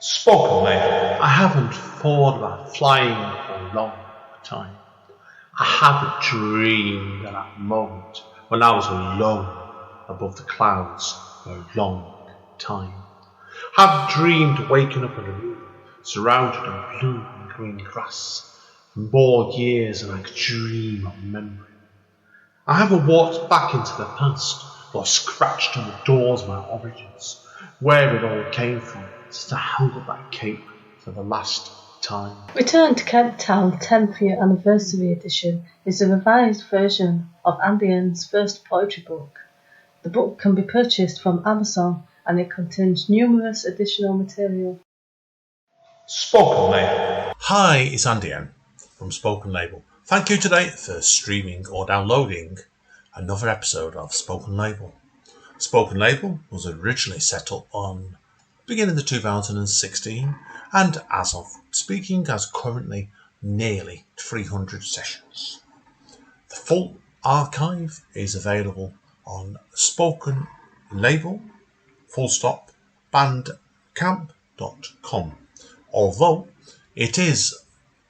Spoken label. I haven't thought about flying for a long time. I haven't dreamed of that moment when I was alone above the clouds for a long time. I haven't dreamed of waking up in a room surrounded in blue and green grass for more years than I could dream of remembering. I haven't walked back into the past or scratched on the doors of my origins, where it all came from, since I held up that cape for the last time. Return to Kent Town 10th Year Anniversary Edition is a revised version of Andy N's first poetry book. The book can be purchased from Amazon and it contains numerous additional material. Spoken Label. Hi, it's Andy N from Spoken Label. Thank you today for streaming or downloading another episode of Spoken Label. Spoken Label was originally set up on beginning of 2016 and as of speaking has currently nearly 300 sessions. The full archive is available on Spoken Label bandcamp.com. Although it is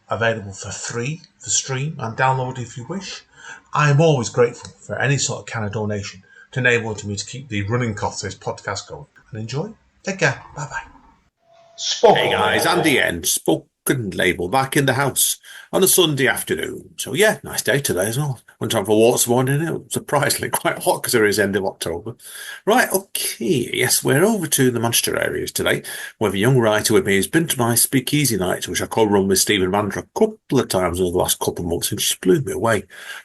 available for free for stream and download if you wish, I am always grateful for any sort of kind of donation to enable me to keep the running costs of this podcast going. And enjoy. Take care. Bye bye. Hey guys, Andy N, Spoken Label, back in the house on a Sunday afternoon. So yeah, nice day today as well. Went out for a walk this morning. It was surprisingly quite hot because it is end of October. Right, okay. Yes, we're over to the Manchester areas today. We have a young writer with me who's been to my speakeasy night, which I co-run with Stephen Mandra a couple of times over the last couple of months, and just blew me away.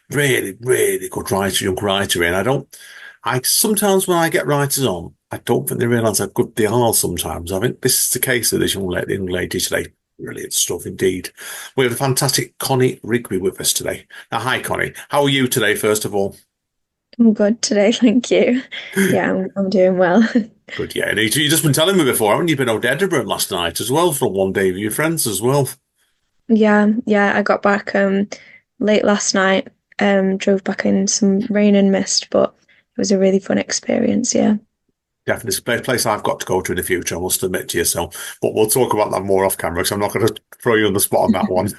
Really, really good writer, young writer. And I sometimes when I get writers on, I don't think they realise how good they are sometimes. I think this is the case of this young lady today. Brilliant stuff indeed. We have a fantastic Connie Rigby with us today. Now, hi, Connie. How are you today, first of all? I'm good today, thank you. Yeah, I'm doing well. Good, yeah. And you've just been telling me before, haven't you? Been out to Edinburgh last night as well for one day with your friends as well. Yeah, I got back late last night, drove back in some rain and mist, but it was a really fun experience, yeah. Definitely, it's a place I've got to go to in the future, I must admit to you. So, but we'll talk about that more off camera because I'm not going to throw you on the spot on that one.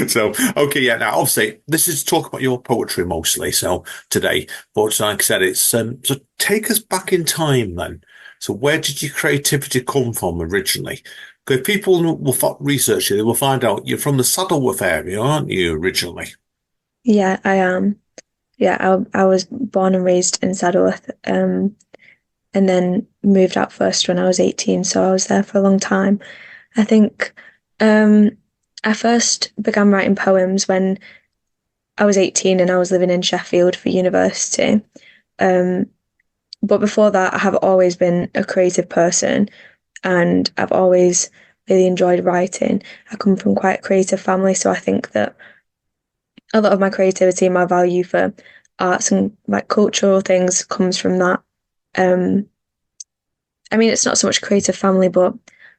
So, okay, yeah. Now, obviously, this is to talk about your poetry mostly. So today, but like I said, it's so take us back in time then. So, where did your creativity come from originally? Because people will research you, they will find out you're from the Saddleworth area, aren't you, originally? Yeah, I am. Yeah, I was born and raised in Saddleworth, and then moved out first when I was 18, so I was there for a long time. I think I first began writing poems when I was 18 and I was living in Sheffield for university. But before that, I have always been a creative person and I've always really enjoyed writing. I come from quite a creative family, so I think that a lot of my creativity and my value for arts and like cultural things comes from that. I mean, it's not so much creative family, but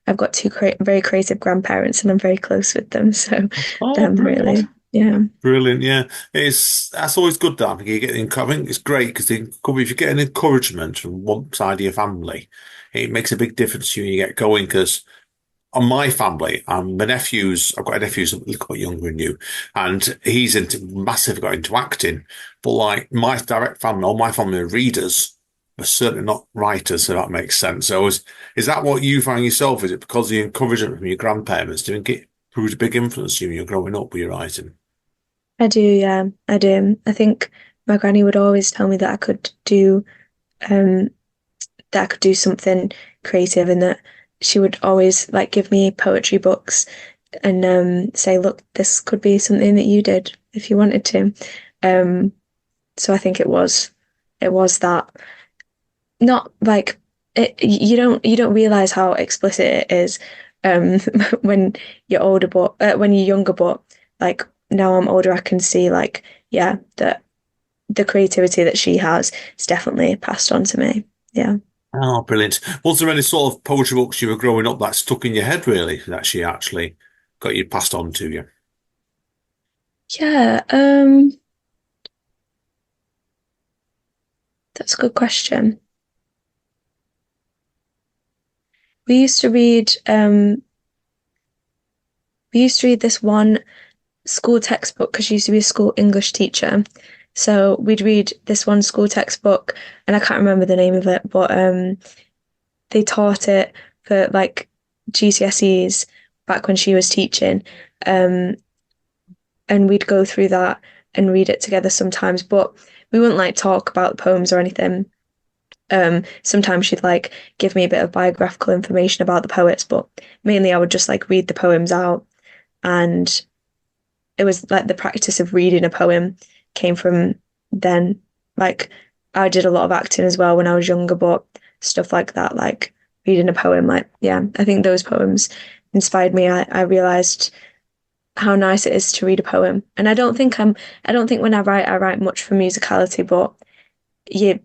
I've got two very creative grandparents, and I'm very close with them. So, really, yeah, brilliant. Yeah, that's always good. That you get I think it's great because if you get an encouragement from one side of your family, it makes a big difference to you when you get going. Because on my family, I've got a nephew who's a little bit younger than you, and he's got into acting. But like my direct family, all my family are readers. But certainly not writers, so that makes sense. So is that what you find yourself? Is it because of the encouragement from your grandparents? Do you think it proved a big influence on you when you're growing up with your writing? I do. Yeah, I do. I think my granny would always tell me that I could do something creative, and that she would always like give me poetry books and say, "Look, this could be something that you did if you wanted to." So I think it was that. Not like it, you don't realize how explicit it is when you're older, but when you're younger. But like now I'm older, I can see like that the creativity that she has is definitely passed on to me. Yeah. Oh, brilliant! Was there any sort of poetry books you were growing up that stuck in your head really that she actually got you passed on to you? Yeah. That's a good question. we used to read this one school textbook because she used to be a school English teacher. So we'd read this one school textbook, and I can't remember the name of it, but they taught it for like GCSEs back when she was teaching. And we'd go through that and read it together sometimes, but we wouldn't like talk about the poems or anything. Sometimes she'd like give me a bit of biographical information about the poets, but mainly I would just like read the poems out. And it was like the practice of reading a poem came from then. Like I did a lot of acting as well when I was younger, but stuff like that, like reading a poem, like, yeah, I think those poems inspired me. I realized how nice it is to read a poem. And I don't think when I write much for musicality, but you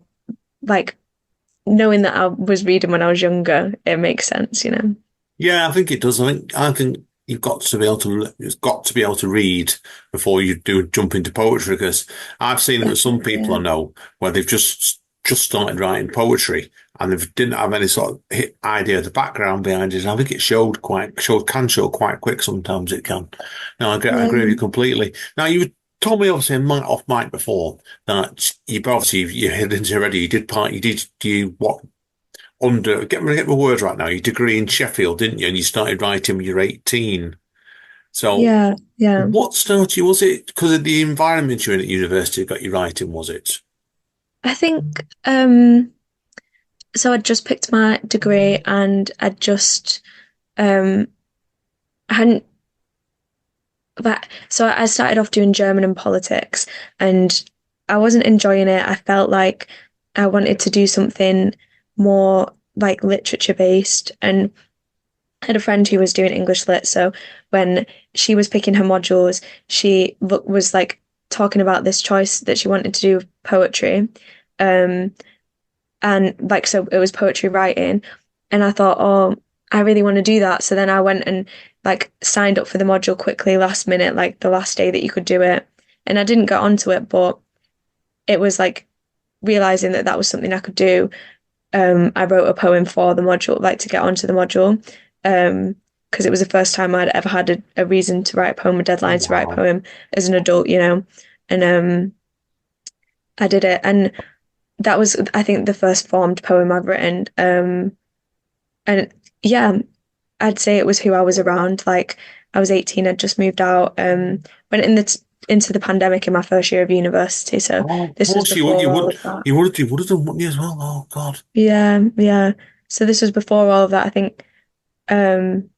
like knowing that I was reading when I was younger, it makes sense, you know. Yeah, I think it does. I think you've got to be able to read before you do jump into poetry, because I've seen that some people Yeah. I know where they've just started writing poetry and they didn't have any sort of idea of the background behind it. And I think it can show quite quick sometimes. It can. No, I agree with you Yeah. completely. Now you told me obviously off mic before that you hit into already. You did you what get my words right now. Your degree in Sheffield, didn't you? And you started writing when you were 18. So Yeah. Yeah. what started you? Was it because of the environment you were in at university that got you writing, was it? I think so I'd just picked my degree and um I hadn't that so I started off doing German and politics, and I wasn't enjoying it. I felt like I wanted to do something more like literature based, and I had a friend who was doing English lit, so when she was picking her modules, she was like talking about this choice that she wanted to do with poetry. Um, and like so it was poetry writing, and I thought, oh, I really want to do that. So then I went and like signed up for the module quickly last minute, like the last day that you could do it, and I didn't get onto it, but it was like realizing that that was something I could do. I wrote a poem for the module, like to get onto the module, because it was the first time I'd ever had a reason to write a poem, a deadline to write a Wow. poem as an adult, you know. And I did it, and that was, I think, the first formed poem I've written. And yeah, I'd say it was who I was around. Like I was 18, I'd just moved out. Went into the pandemic in my first year of university, so Oh, of this was course before all of that. you would have done, wouldn't you, as well? Oh God. Yeah, yeah. So this was before all of that. I think um,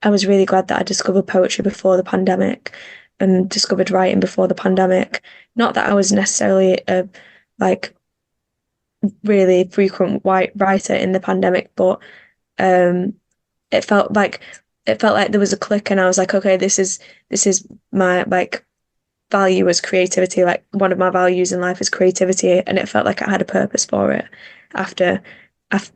I was really glad that I discovered poetry before the pandemic and discovered writing before the pandemic. Not that I was necessarily a like really frequent white writer in the pandemic, but um, it felt like there was a click, and I was like, okay, this is my like value as creativity. Like one of my values in life is creativity, and it felt like I had a purpose for it after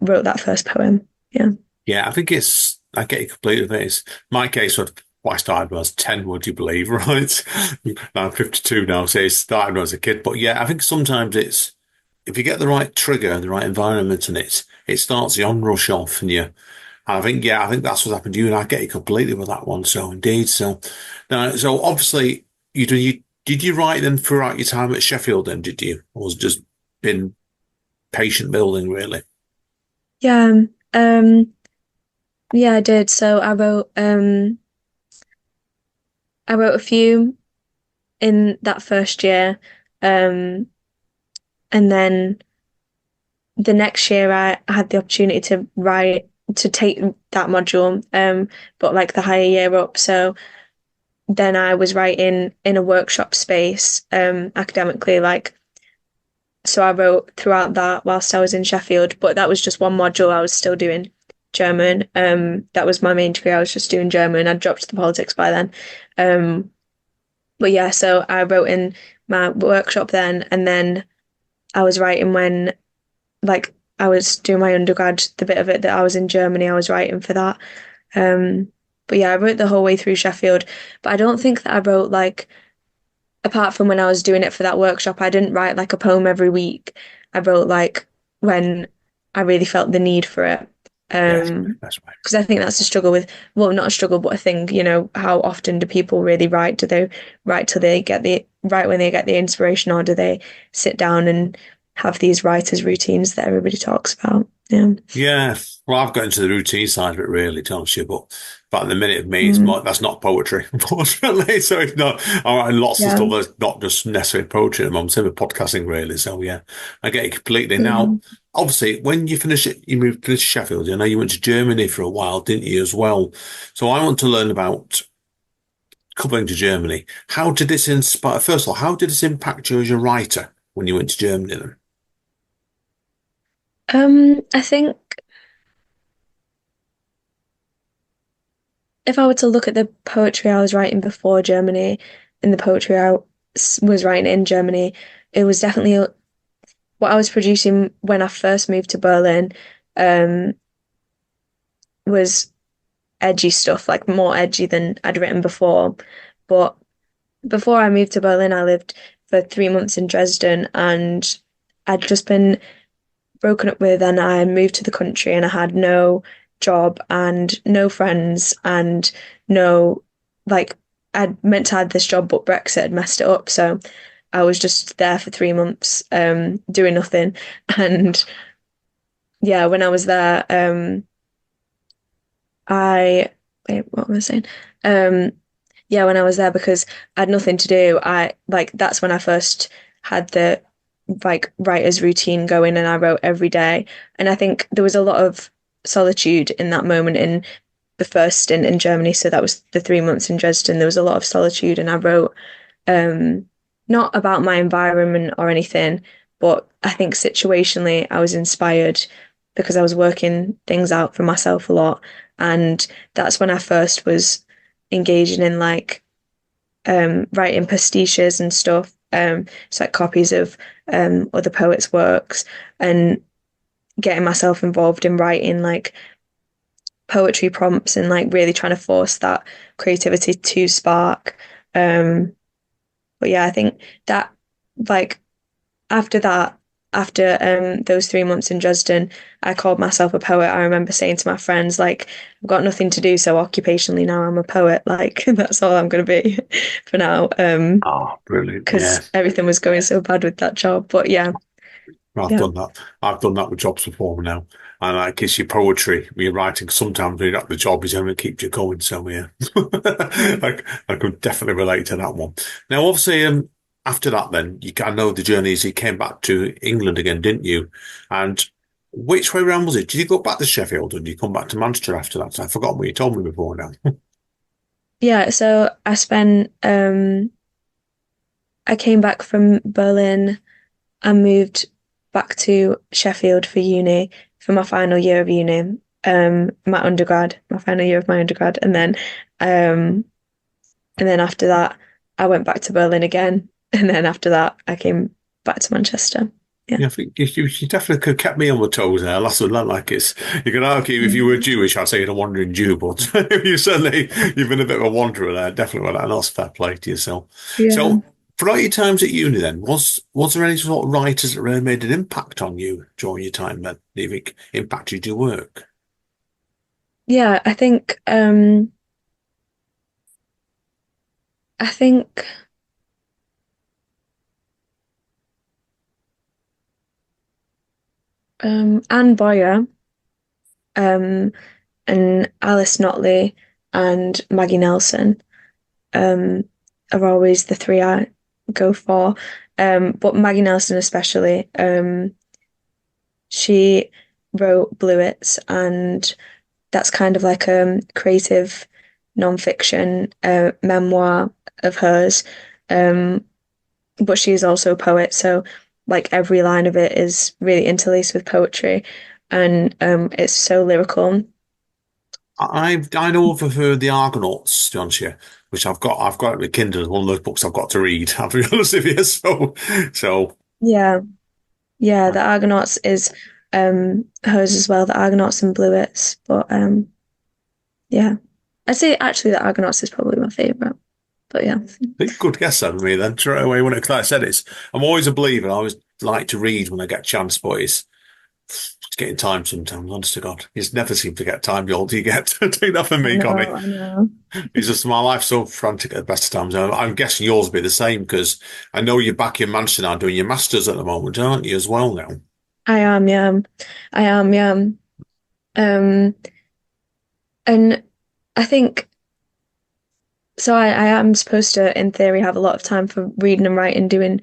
wrote that first poem. Yeah. Yeah, I get you completely with it. It's my case of what I started when I was 10, would you believe, right? Now I'm 52 now, so it started when I was a kid. But yeah, I think sometimes if you get the right trigger, the right environment, and it starts the onrush off, I think that's what happened to you, and I get you completely with that one. So indeed, so now, so obviously did you write then throughout your time at Sheffield? Then did you, or was it just been patient building really? Yeah. Yeah, I did. So I wrote a few in that first year. Um, and then the next year I had the opportunity to take that module, but like the higher year up. So then I was writing in a workshop space, academically, like so I wrote throughout that whilst I was in Sheffield, but that was just one module. I was still doing German. That was my main degree. I was just doing German. I dropped the politics by then. Um, but yeah, so I wrote in my workshop then, and then I was writing when like I was doing my undergrad, the bit of it that I was in Germany, I was writing for that. But yeah, I wrote the whole way through Sheffield, but I don't think that I wrote like, apart from when I was doing it for that workshop, I didn't write like a poem every week. I wrote like when I really felt the need for it. Yes, that's right. Because I think that's a struggle with, well, not a struggle, but a thing, how often do people really write? Do they write till they get right when they get the inspiration, or do they sit down and have these writers' routines that everybody talks about? Yeah. Yeah, well, I've got into the routine side of it really, to be honest with you, but at the minute of me, Mm, that's not poetry, unfortunately. So it's not. I'm writing lots of yeah. stuff that's not just necessarily poetry at the moment. Same with podcasting, really. So yeah, I get it completely. Now, Mm. obviously, when you finish it, you moved to Sheffield. I know you went to Germany for a while, didn't you, as well? So I want to learn about coming to Germany. How did this inspire? First of all, how did this impact you as a writer when you went to Germany then? I think if I were to look at the poetry I was writing before Germany and the poetry I was writing in Germany, it was definitely what I was producing when I first moved to Berlin, um, was edgy stuff, like more edgy than I'd written before. But before I moved to Berlin, I lived for 3 months in Dresden, and I'd just been broken up with, and I moved to the country, and I had no job and no friends and no, like, I'd meant to have this job, but Brexit had messed it up. So I was just there for 3 months, doing nothing. And yeah, when I was there, I wait, what was I saying? Um, yeah, when I was there, because I had nothing to do, I like that's when I first had the like writer's routine going, and I wrote every day. And I think there was a lot of solitude in that moment in the first stint in Germany. So that was the 3 months in Dresden. There was a lot of solitude, and I wrote um, not about my environment or anything, but I think situationally I was inspired because I was working things out for myself a lot. And that's when I first was engaging in like writing pastiches and stuff. So like copies of other poets' works, and getting myself involved in writing like poetry prompts, and like really trying to force that creativity to spark. Um, but yeah, I think that like after that, after those 3 months in Dresden, I called myself a poet. I remember saying to my friends, like, I've got nothing to do, so occupationally now I'm a poet. Like that's all I'm going to be for now. Oh, brilliant. Yeah. Because everything was going so bad with that job. But yeah, I've yeah. done that. I've done that with jobs before now. And like it's your poetry, when you're writing, sometimes when you're at the job is only keeps you going. So yeah. Mm. I could definitely relate to that one. Now obviously after that then I know the journeys you came back to England again, didn't you? And which way around was it? Did you go back to Sheffield or did you come back to Manchester after that? I forgot what you told me before now. Yeah, so I came back from Berlin and moved back to Sheffield for uni, for my final year of uni, my final year of my undergrad, and then after that, I went back to Berlin again, and then after that, I came back to Manchester. Yeah. Yeah, I think you definitely could have kept me on my toes there. That's not like it's. You could argue if you were Mm. Jewish, I'd say you're a wandering Jew, but you've been a bit of a wanderer there. Definitely, well, that's fair play to yourself. Yeah. So, throughout your times at uni, then was there any sort of writers that really made an impact on you during your time that you think impacted your work? Yeah, I think Anne Boyer, um, and Alice Notley and Maggie Nelson, um, are always the three I go for. But Maggie Nelson especially, she wrote Bluets, and that's kind of like a creative nonfiction memoir of hers. Um, but she is also a poet, so like every line of it is really interlaced with poetry, and it's so lyrical. I know of her The Argonauts, don't you? Which I've got it with Kindle as one of those books I've got to read. I'll be honest with you. So Yeah, yeah, the Argonauts is hers as well, the Argonauts and Bluets. But yeah. I'd say actually the Argonauts is probably my favourite. But yeah. good guess on me then. Straight away cause like I said I'm always a believer. I always like to read when I get a chance, but it's It's getting time sometimes, honest to God. You just never seem to get time the older you get. Take that for me, Connie. I know. It's just my life's so frantic at the best of times. I'm guessing yours will be the same because I know you're back in Manchester now doing your masters at the moment, aren't you, as well now? I am, yeah. I am, yeah. Um, and I think so. I am supposed to, in theory, have a lot of time for reading and writing, doing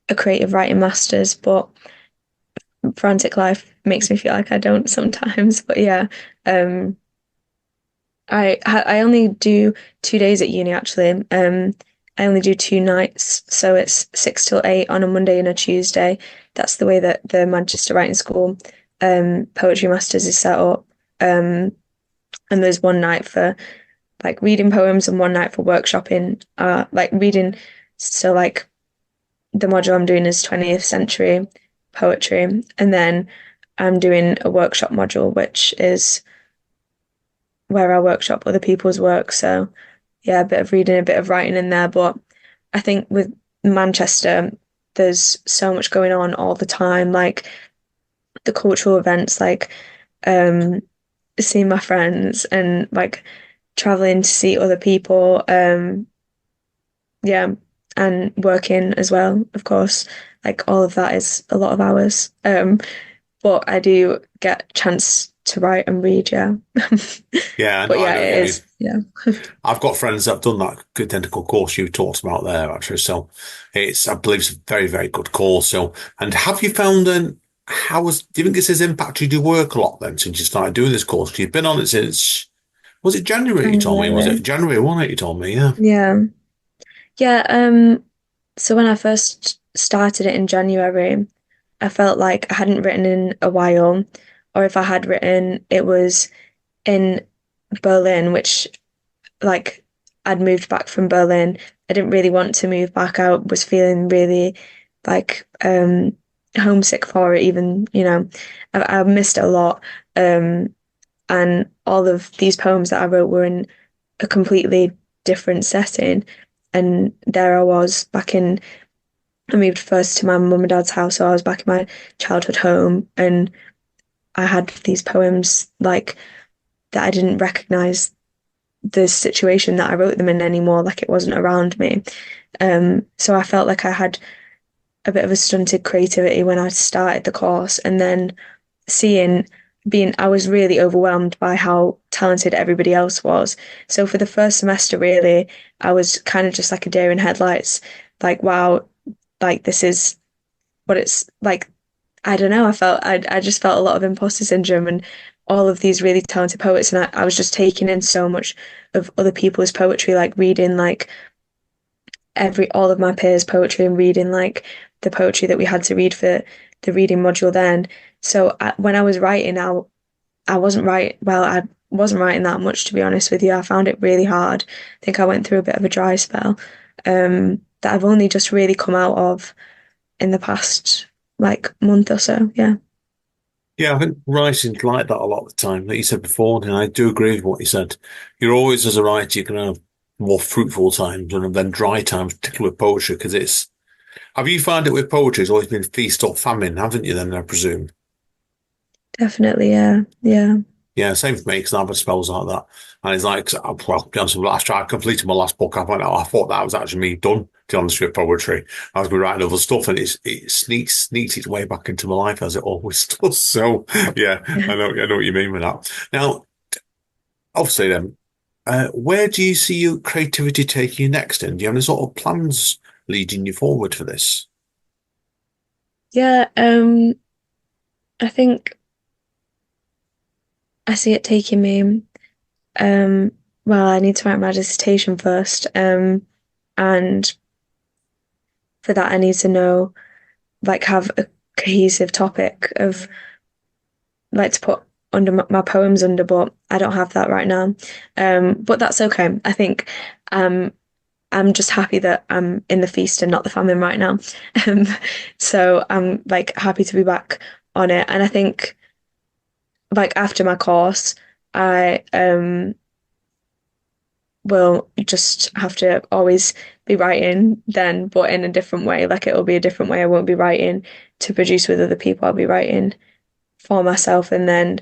a creative writing masters, but frantic life makes me feel like I don't sometimes. But yeah, um, I only do 2 days at uni actually. I only do 2 nights, so it's 6 till 8 on a Monday and a Tuesday. That's the way that the Manchester Writing School Poetry Masters is set up. And there's one night for like reading poems and one night for workshopping, like reading. So like the module I'm doing is 20th century poetry, and then I'm doing a workshop module, which is where I workshop other people's work. So yeah, a bit of reading, a bit of writing in there. But I think with Manchester, there's so much going on all the time, like the cultural events, like seeing my friends and like traveling to see other people. Yeah, and working as well, of course. Like all of that is a lot of hours. But I do get a chance to write and read, yeah. Yeah, But I yeah, know what it you mean. is. Yeah. I've got friends that have done that identical course you talked about there, actually. So I believe it's a very, very good course. So, and have you found do you think this has impacted your work a lot then since you started doing this course? You've been on it since, was it January you told me? Was it January. January, wasn't it? You told me, yeah. Yeah. Yeah. So when I first started it in January, I felt like I hadn't written in a while, or if I had written, it was in Berlin, which like I'd moved back from Berlin. I didn't really want to move back. I was feeling really like homesick for it, even, I missed it a lot. And all of these poems that I wrote were in a completely different setting. And there I was I moved first to my mum and dad's house, so I was back in my childhood home, and I had these poems like that I didn't recognize the situation that I wrote them in anymore, like it wasn't around me. So I felt like I had a bit of a stunted creativity when I started the course, and then seeing I was really overwhelmed by how talented everybody else was. So for the first semester, really, I was kind of just like a deer in headlights, like, wow, like this is what it's like. I don't know. I just felt a lot of imposter syndrome and all of these really talented poets, and I was just taking in so much of other people's poetry, like reading like all of my peers' poetry and reading like the poetry that we had to read for the reading module then. So when I was writing, I wasn't I wasn't writing that much, to be honest with you. I found it really hard. I think I went through a bit of a dry spell that I've only just really come out of in the past like month or so. Yeah. Yeah, I think writing's like that a lot of the time, like you said before, and I do agree with what you said. You're always, as a writer, you can have more fruitful times and then dry times, particularly with poetry, because have you found it with poetry? It's always been feast or famine, haven't you, then, I presume? Definitely, yeah. Yeah. Yeah, same for me, because I've had spells like that. And it's like, well, to be honest, after I completed my last book, I thought that was actually me done, to be honest with poetry. I was going to write other stuff, and it sneaks its way back into my life, as it always does. So, yeah, I know what you mean with that. Now, obviously then, where do you see your creativity taking you next? And do you have any sort of plans leading you forward for this? Yeah, I think I see it taking me well, I need to write my dissertation first. And for that I need to know like have a cohesive topic of like to put under my poems under, but I don't have that right now. But that's okay. I think I'm just happy that I'm in the feast and not the famine right now. Um, so I'm like happy to be back on it. And I think like after my course, I will just have to always be writing then, but in a different way. Like it'll be a different way. I won't be writing to produce with other people. I'll be writing for myself, and then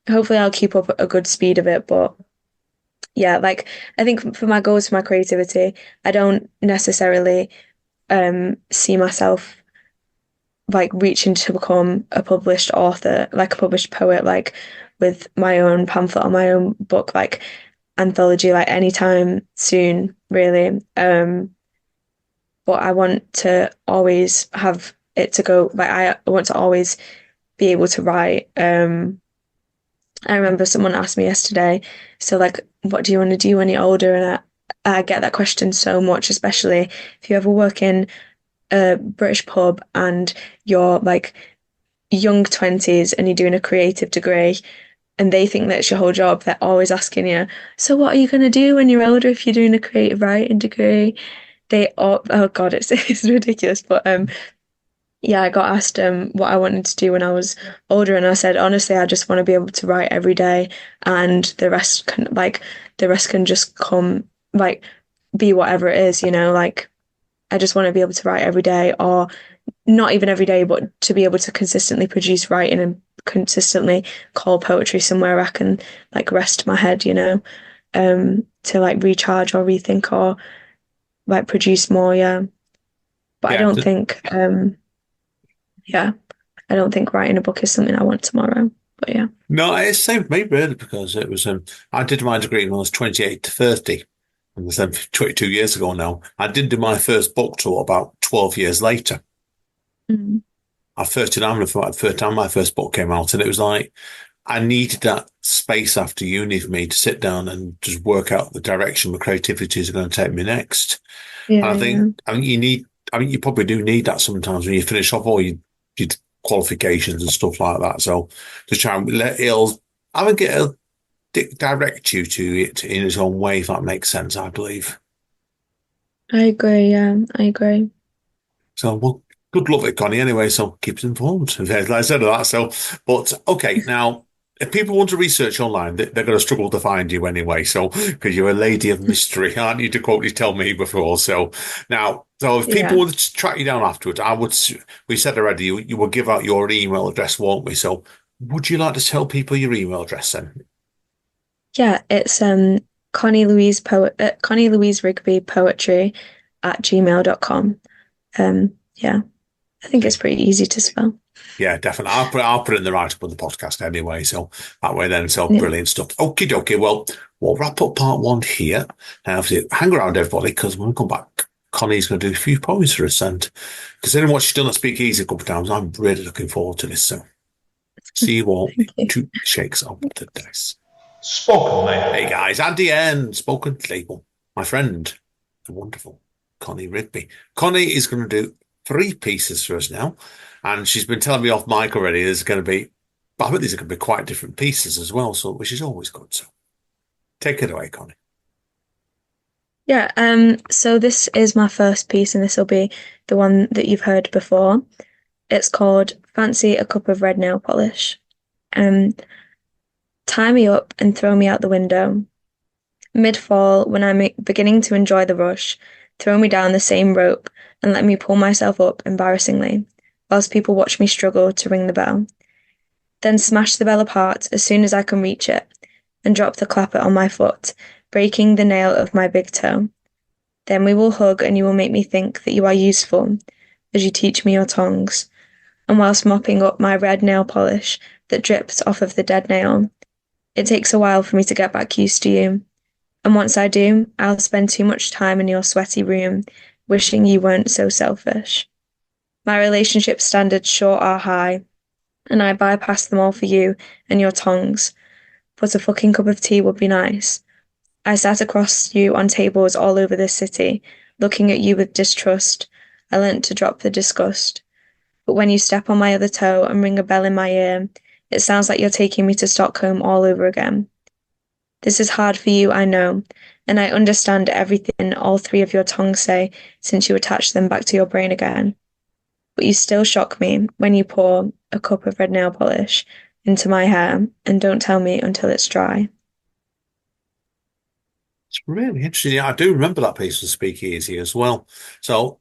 hopefully I'll keep up a good speed of it. But yeah, like I think for my goals for my creativity, I don't necessarily see myself like reaching to become a published author, like a published poet, like with my own pamphlet or my own book, like anthology, like anytime soon, really. But I want to always have it to go, like I want to always be able to write. I remember someone asked me yesterday, so like, what do you want to do when you're older? And I get that question so much, especially if you ever work in a British pub and you're like young 20s and you're doing a creative degree and they think that's your whole job. They're always asking you, so what are you going to do when you're older if you're doing a creative writing degree? Oh God, it's ridiculous. But yeah, I got asked what I wanted to do when I was older, and I said honestly, I just want to be able to write every day, and the rest can just come, like, be whatever it is, you know. Like I just want to be able to write every day, or not even every day, but to be able to consistently produce writing and consistently call poetry somewhere I can like rest my head, you know, to like recharge or rethink or like produce more. Yeah, but I Yeah, don't think yeah, I don't think writing a book is something I want tomorrow. But yeah. no, it's the same for me really because it was I did my degree when I was 28 to 30, and it was 22 years ago now. I did do my first book tour about 12 years later. Mm. I first did Amner for the first time my first book came out, and it was like I needed that space after uni for me to sit down and just work out the direction my creativity is going to take me next. And Yeah, I yeah. think, you probably do need that sometimes when you finish off all your qualifications and stuff like that. So to try and I think it'll direct you to it in its own way, if that makes sense, I believe. I agree, yeah, I agree. So, well, good luck with it, Connie, anyway. So keep us informed. Like I said that. So, but okay, now, if people want to research online, they're going to struggle to find you anyway. So, because you're a lady of mystery, aren't you? To quote you tell me before. So now, so if people Yeah. want to track you down afterwards, we said already, you will give out your email address, won't we? So would you like to tell people your email address then? Yeah, it's Connie Louise Rigby poetry at gmail.com. Yeah, I think it's pretty easy to spell. Yeah, definitely. I'll put it in the write up of the podcast anyway. So that way then, so Yeah. brilliant stuff. Okie dokie. Well, we'll wrap up part one here. Now, hang around, everybody, because when we come back, Connie's going to do a few poems for us. And considering what she's done at Speakeasy a couple of times, I'm really looking forward to this. So see you all in 2 shakes of the dice. Spoken label. Hey guys, Andy N, Spoken Label. My friend, the wonderful Connie Rigby. Connie is going to do 3 pieces for us now. And she's been telling me off mic already but I think these are going to be quite different pieces as well, so which is always good. So take it away, Connie. Yeah, so this is my first piece, and this will be the one that you've heard before. It's called Fancy a Cup of Red Nail Polish. Tie me up and throw me out the window. Mid-fall, when I'm beginning to enjoy the rush, throw me down the same rope and let me pull myself up embarrassingly, whilst people watch me struggle to ring the bell. Then smash the bell apart as soon as I can reach it, and drop the clapper on my foot, breaking the nail of my big toe. Then we will hug, and you will make me think that you are useful, as you teach me your tongues. And whilst mopping up my red nail polish that drips off of the dead nail, it takes a while for me to get back used to you. And once I do, I'll spend too much time in your sweaty room, wishing you weren't so selfish. My relationship standards sure are high, and I bypass them all for you and your tongues. But a fucking cup of tea would be nice. I sat across you on tables all over this city, looking at you with distrust. I learnt to drop the disgust. But when you step on my other toe and ring a bell in my ear, it sounds like you're taking me to Stockholm all over again. This is hard for you, I know, and I understand everything all 3 of your tongues say since you attach them back to your brain again. But you still shock me when you pour a cup of red nail polish into my hair and don't tell me until it's dry. It's really interesting. Yeah, I do remember that piece of Speakeasy as well. So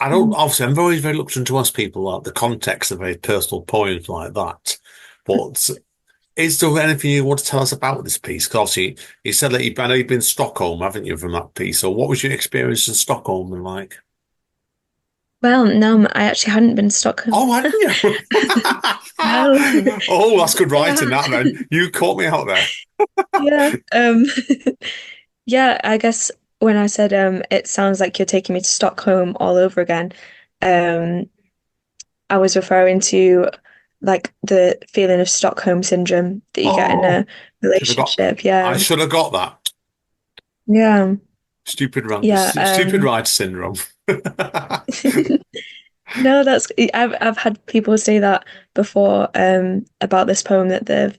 I don't, obviously, I'm always very reluctant to ask people like the context of very personal poems like that. But is there anything you want to tell us about this piece? Because obviously, you said that I know you've been to Stockholm, haven't you, from that piece? So what was your experience in Stockholm and like? Well, no, I actually hadn't been to Stockholm. Oh, hadn't you? No. Oh, that's good writing, Yeah. that then. You caught me out there. Yeah. Yeah, I guess when I said it sounds like you're taking me to Stockholm all over again, um, I was referring to like the feeling of Stockholm syndrome that you get in Oh, a relationship. I Yeah. should have got that. Yeah. Yeah. Stupid writer syndrome. No, that's I've had people say that before about this poem that they've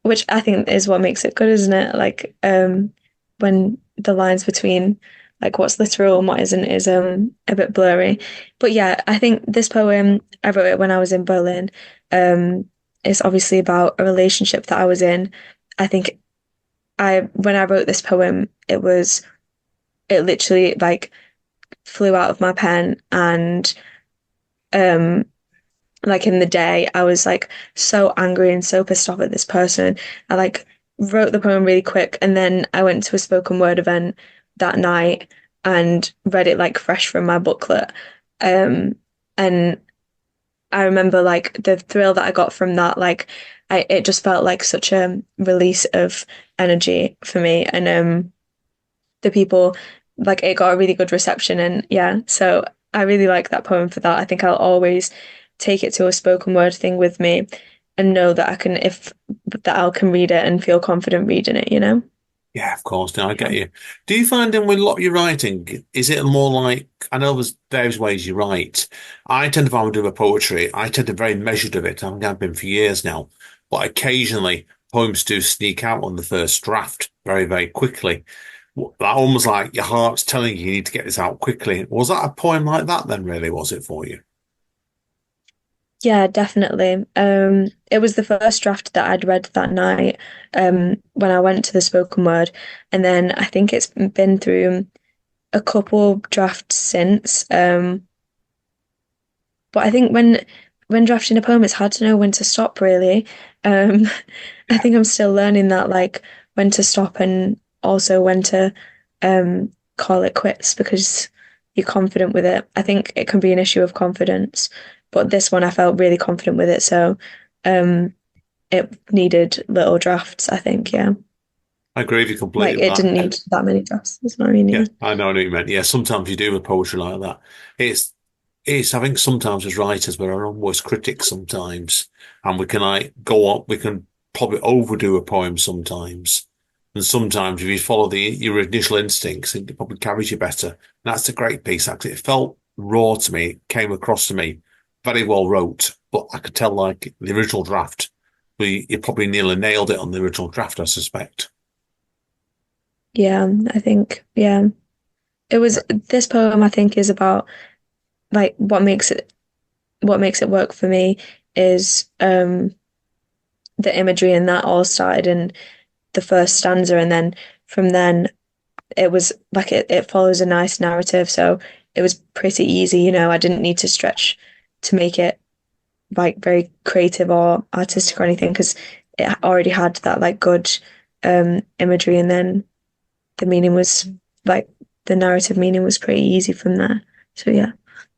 which I think is what makes it good, isn't it? Like when the lines between like what's literal and what isn't is a bit blurry. But yeah, I think this poem I wrote it when I was in Berlin. Um it's obviously about a relationship that I was in. I think I when I wrote this poem, it literally like flew out of my pen and um like in the day I was like so angry and so pissed off at this person. I like wrote the poem really quick and then I went to a spoken word event that night and read it like fresh from my booklet. And I remember like the thrill that I got from that, like it just felt like such a release of energy for me. And the people like it got a really good reception and yeah, so I really like that poem for that. I think I'll always take it to a spoken word thing with me and know that I can if that I can read it and feel confident reading it, you know? Yeah, of course. No, I get Yeah. you. Do you find in with a lot of your writing, is it more like, I know there's various ways you write. I tend to find with my poetry, I tend to be very measured of it. I think I've been for years now. But occasionally poems do sneak out on the first draft very, very quickly. That almost like your heart's telling you need to get this out quickly. Was that a poem like that then, really, was it for you? Yeah, definitely. It was the first draft that I'd read that night, when I went to the spoken word, and then I think it's been through a couple drafts since. But I think when drafting a poem, it's hard to know when to stop, really. Um, I think I'm still learning that, like when to stop and also when to call it quits because you're confident with it. I think it can be an issue of confidence, but this one I felt really confident with it, so um, it needed little drafts. I think, yeah, I agree with you like completely with it that. didn't need that many drafts. That's what I mean. Yeah, Yeah, I know what you meant. Yeah, sometimes you do with poetry like that. It's I think sometimes as writers we're our own worst critics sometimes. And we can like go on we can probably overdo a poem sometimes. And sometimes if you follow your initial instincts, it probably carries you better. And that's a great piece, actually. It felt raw to me, it came across to me, very well wrote, but I could tell like the original draft, you probably nearly nailed it on the original draft, I suspect. yeah, I think, yeah, it was this poem. I think is about like what makes it work for me is the imagery and that all started in the first stanza and then from then it was like it follows a nice narrative so it was pretty easy, you know. I didn't need to stretch to make it like very creative or artistic or anything because it already had that like good imagery and then the meaning was like the narrative meaning was pretty easy from there, so yeah.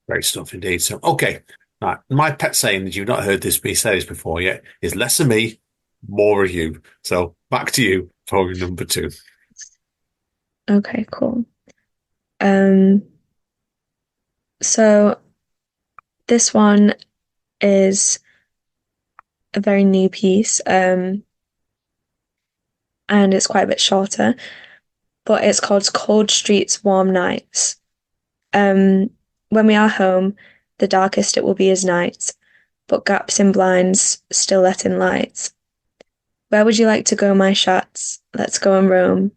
Great stuff indeed. So, okay. Right. My pet saying that you've not heard this me say this before yet is less of me, more of you. So back to you for number two. Okay, cool. um so this one is a very new piece, and it's quite a bit shorter, but it's called Cold Streets, Warm Nights. Um, when we are home, the darkest it will be is night, but gaps in blinds still let in light. Where would you like to go, my shats? Let's go and roam.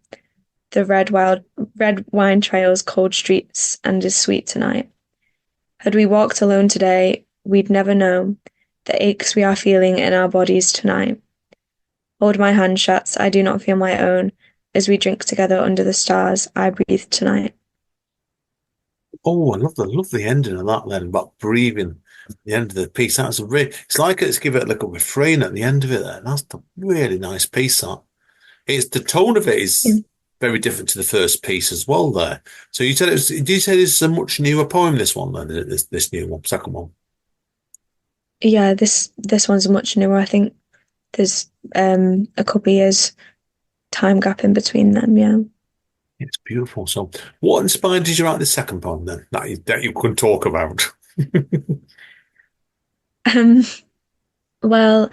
The red wine trails, cold streets, and is sweet tonight. Had we walked alone today, we'd never know the aches we are feeling in our bodies tonight. Hold my hand, shats, I do not feel my own. As we drink together under the stars, I breathe tonight. Oh, I love the ending of that then about breathing at the end of the piece. That's a really, it's like it's give it like a refrain at the end of it there. That's a really nice piece, that. It's the tone of it Yeah, is very different to the first piece as well there. So you said did you say this is a much newer poem, this one then, this new one, second one? yeah, this one's much newer. I think there's a couple of years time gap in between them, yeah. It's beautiful. So what inspired you to write the second poem then that you couldn't talk about? Um, well,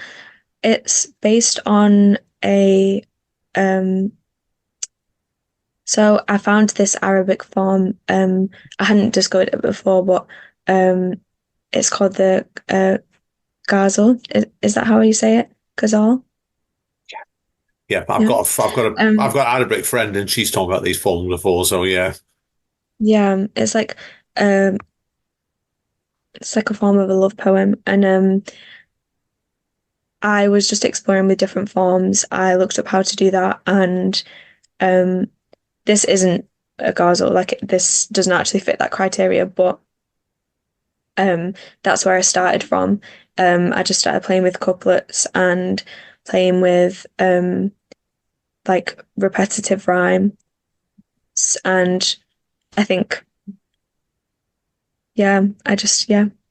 it's based on a um so I found this Arabic form. I hadn't discovered it before, but um it's called the ghazal. Is that how you say it? Ghazal? Yeah, Yeah. I've Um got an Arabic friend and she's talked about these poems before, so yeah. yeah, um it's like a form of a love poem, and I was just exploring with different forms. I looked up how to do that, and um this isn't a ghazal, like this doesn't actually fit that criteria, but that's where I started from. I just started playing with couplets and playing with like repetitive rhyme, and I think yeah,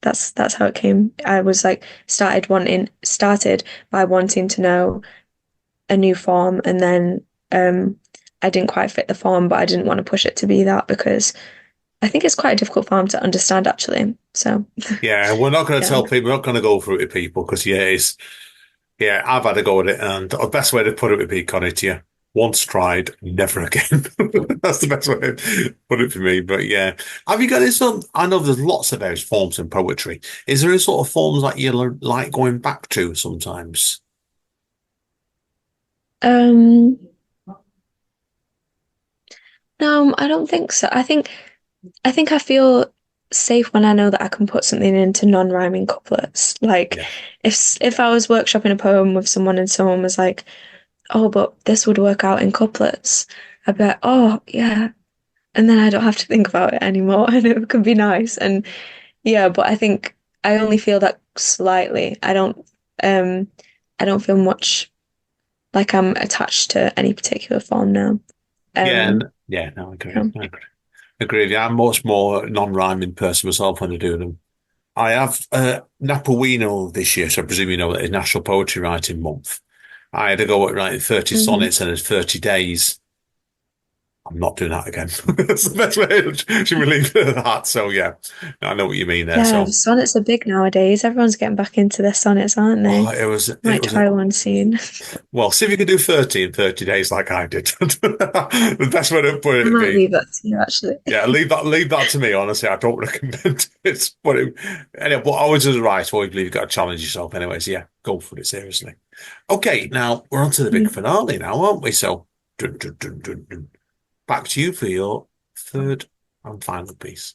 that's how it came. I was like started by wanting to know a new form, and then I didn't quite fit the form, but I didn't want to push it to be that because I think it's quite a difficult form to understand actually. So Yeah, we're not going to yeah. tell people, we're not going to go through it with people because, yeah, I've had a go at it. And the best way to put it would be, Connie, to you, once tried, never again. That's the best way to put it for me. But yeah, have you got any sort I know there's lots of various forms in poetry. Is there any sort of forms that you like going back to sometimes? Um, no, I don't think so. I think I feel safe when I know that I can put something into non-rhyming couplets. Like Yeah. if I was workshopping a poem with someone and someone was like, "Oh, but this would work out in couplets," I'd be like, "Oh, yeah," and then I don't have to think about it anymore, and it could be nice. And yeah, but I think I only feel that slightly. Um, I don't feel much like I'm attached to any particular form now. Yeah, Um, yeah, no, I agree. yeah. I agree. Agree with you. I'm much more non-rhyming person myself when I do them. I have Napolino this year, so I presume you know that it's National Poetry Writing Month. I had to go at writing 30 Mhm. sonnets in 30 days. I'm not doing that again. That's the best way to relieve that. So yeah, I know what you mean there. Yeah, So sonnets are big nowadays. Everyone's getting back into their sonnets, aren't oh, they? it Might was try one soon. well, see if you can do 30 in 30 days like I did. The best way to put it I would might be, leave that to you, actually. yeah, leave that to me. Honestly, I don't recommend it. Anyway, but always is right. Always believe you've got to challenge yourself. Anyways, yeah, go for it seriously. Okay, now we're on to the big Mm. finale now, aren't we? So, dun, dun, dun, dun, dun. Back to you for your third and final piece.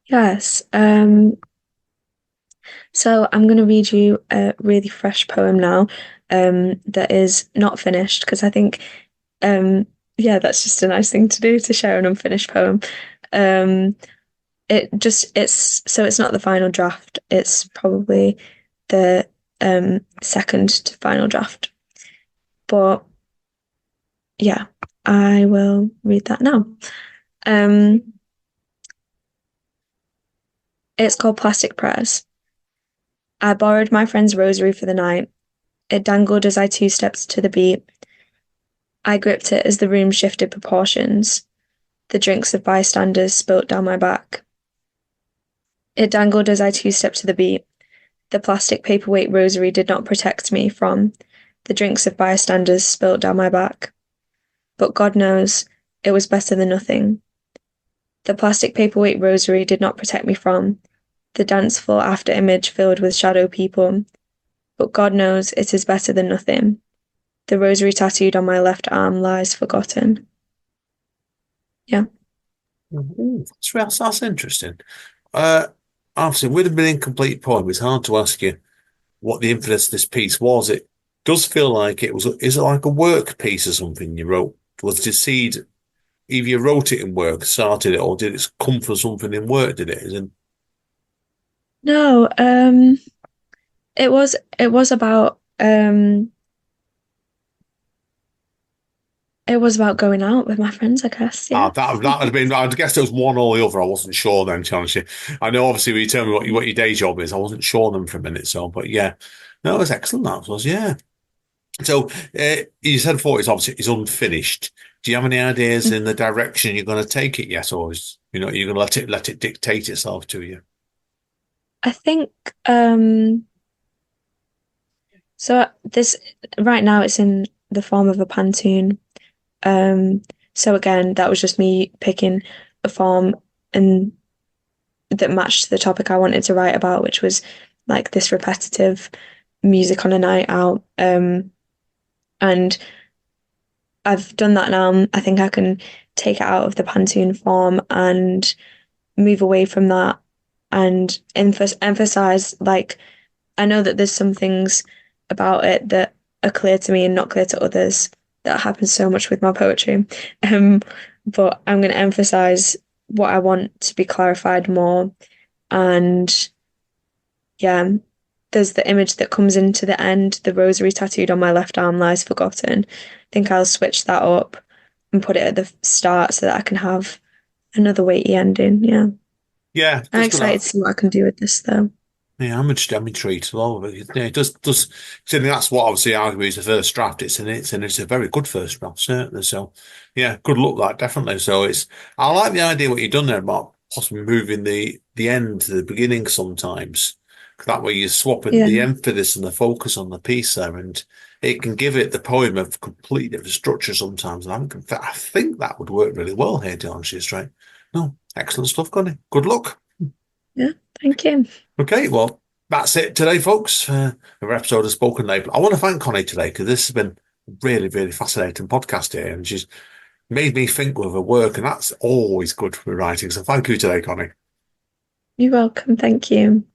Yes. So I'm going to read you a really fresh poem now, that is not finished because I think, um, yeah, that's just a nice thing to do to share an unfinished poem. Um, it's not the final draft. It's probably the second to final draft. But yeah, I will read that now. Um, it's called Plastic Prayers. I borrowed my friend's rosary for the night. It dangled as I two-stepped to the beat. I gripped it as the room shifted proportions. The drinks of bystanders spilt down my back. It dangled as I two-stepped to the beat. The plastic paperweight rosary did not protect me from the drinks of bystanders spilt down my back. But God knows, it was better than nothing. The plastic paperweight rosary did not protect me from the dance floor after image filled with shadow people. But God knows it is better than nothing. The rosary tattooed on my left arm lies forgotten. Yeah. Ooh, that's interesting. Uh, Obviously, with an incomplete poem, it's hard to ask you what the impetus of this piece was. It does feel like it was. Is it like a work piece or something you wrote? Was it a seed either you wrote it in work, started it, or did it come from something in work? Did it? Isn't? No, it was about it was about going out with my friends, I guess. Yeah. That would have been. I guess there was one or the other. I wasn't sure then. To be honest, with you. I know obviously when you tell me what your day job is, I wasn't sure then for a minute. So, but yeah, no, it was excellent. That was yeah. So you said 40 is obviously is unfinished. Do you have any ideas in the direction you're going to take it yet, or is you're going to let it dictate itself to you? I think so this right now it's in the form of a pantoon. So again, that was just me picking a form and that matched the topic I wanted to write about, which was like this repetitive music on a night out. And I've done that now. I think I can take it out of the pantoon form and move away from that and emphasize, like, I know that there's some things about it that are clear to me and not clear to others. That happens so much with my poetry. Um, but I'm going to emphasize what I want to be clarified more. And yeah, there's the image that comes into the end, the rosary tattooed on my left arm lies forgotten. I think I'll switch that up and put it at the start so that I can have another weighty ending. Yeah. Yeah, I'm excited to see what I can do with this though. Yeah, I'm intrigued. Well, yeah, it does. So that's what obviously arguably is the first draft. It's a very good first draft, certainly. So, yeah, good luck with that definitely. So I like the idea what you've done there about possibly moving the end to the beginning sometimes. That way you're swapping Yeah. the emphasis and the focus on the piece there, and it can give it the poem a completely different structure sometimes. And I think that would work really well here, to be honest, straight. No, excellent stuff, Connie. Good luck. Yeah, thank you. Okay, well, that's it today, folks, for our episode of Spoken Label. I want to thank Connie today because this has been a really, really fascinating podcast here, and she's made me think with her work, and that's always good for writing. So thank you today, Connie. You're welcome. Thank you.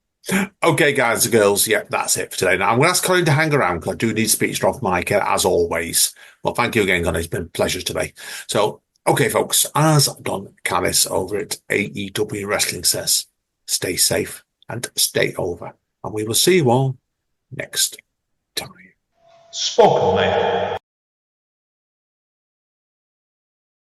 Okay, guys and girls, yeah, that's it for today. Now, I'm going to ask Connie to hang around because I do need to speak to her off mic, as always. Well, thank you again, Connie. It's been a pleasure today. So, okay, folks, as Don Callis over at AEW Wrestling says, stay safe and stay over. And we will see you all next time. Spoken Label.